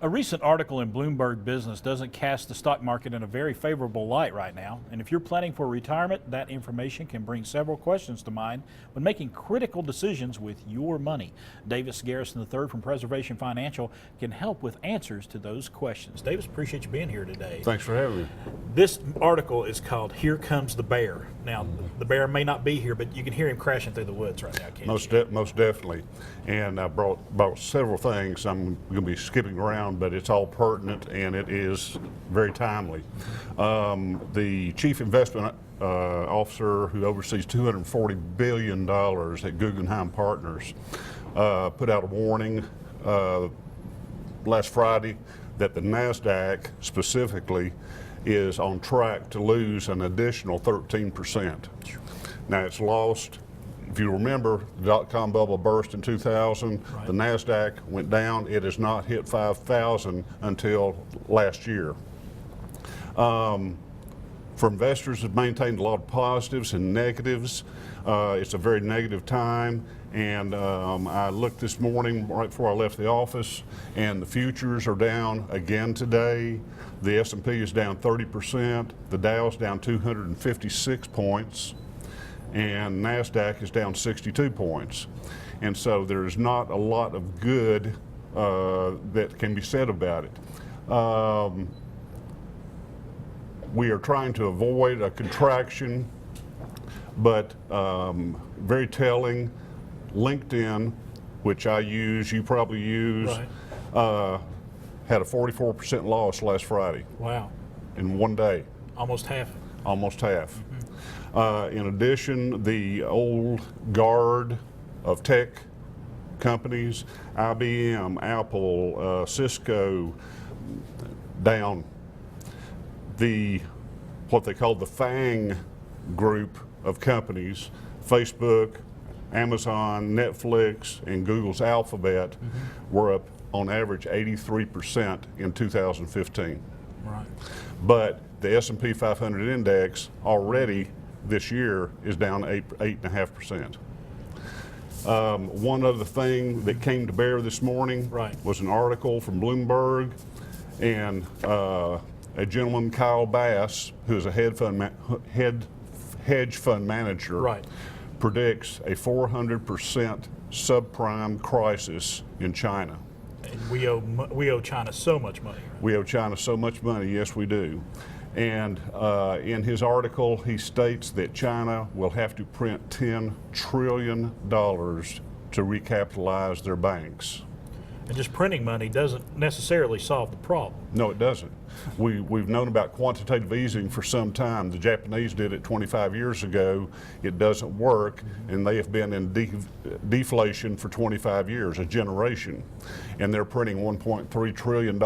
A recent article in Bloomberg Business doesn't cast the stock market in a very favorable light right now. And if you're planning for retirement, that information can bring several questions to mind when making critical decisions with your money. Garrison the Third from Preservation Financial can help with answers to those questions. Davis, appreciate you being here today. Thanks for having me. This article is called Here Comes the Bear. Now, the bear may not be here, but you can hear him crashing through the woods right now, can't you? Most definitely. And I brought several things. I'm going to be skipping around, but it's all pertinent and it is very timely. The chief investment officer who oversees $240 billion at Guggenheim Partners put out a warning last Friday that the NASDAQ specifically is on track to lose an additional 13%. Now it's lost. If you remember, the dot-com bubble burst in 2000. Right. The NASDAQ went down. It has not hit 5,000 until last year. For investors, have maintained a lot of positives and negatives. It's a very negative time. And I looked this morning right before I left the office, and the futures are down again today. The S&P is down 30%. The Dow's down 256 points. And NASDAQ is down 62 points. And so there's not a lot of good that can be said about it. We are trying to avoid a contraction, but very telling, LinkedIn, which I use, you probably use, right, had a 44% loss last Friday. Wow. In one day. Almost half. Almost half. In addition, the old guard of tech companies, IBM, Apple, Cisco, down. What they call the FANG group of companies, Facebook, Amazon, Netflix, and Google's Alphabet, were up on average 83% in 2015. Right. But the S&P 500 index already this year is down 8.5%. One other thing that came to bear this morning, right, was an article from Bloomberg, and a gentleman, Kyle Bass, who is a hedge fund manager, right, predicts a 400% subprime crisis in China. And we owe China so much money. We owe China so much money, yes we do. And in his article, he states that China will have to print $10 trillion to recapitalize their banks. And just printing money doesn't necessarily solve the problem. No, it doesn't. We've known about quantitative easing for some time. The Japanese did it 25 years ago. It doesn't work, and they have been in deflation for 25 years, a generation. And they're printing $1.3 trillion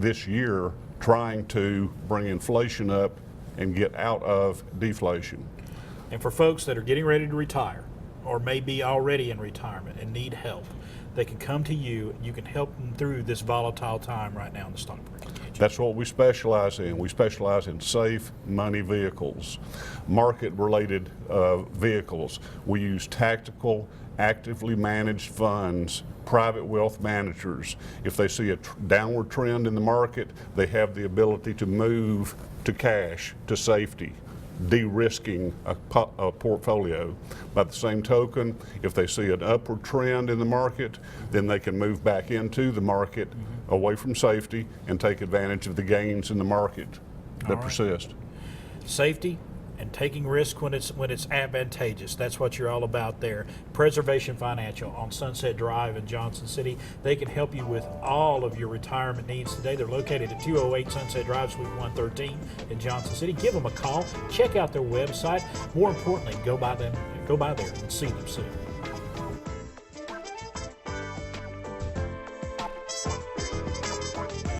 this year, trying to bring inflation up and get out of deflation. And for folks that are getting ready to retire, or maybe already in retirement and need help, they can come to you. You can help them through this volatile time right now in the stock market. That's what we specialize in. We specialize in safe money vehicles, market-related vehicles. We use tactical, actively managed funds, private wealth managers. If they see a downward trend in the market, they have the ability to move to cash, to safety, de-risking a portfolio. By the same token, if they see an upward trend in the market, then they can move back into the market away from safety and take advantage of the gains in the market that persist. Safety and taking risk when it's advantageous. That's what you're all about there. Preservation Financial on Sunset Drive in Johnson City. They can help you with all of your retirement needs today. They're located at 208 Sunset Drive, Suite 113 in Johnson City. Give them a call. Check out their website. More importantly, go by there and see them soon.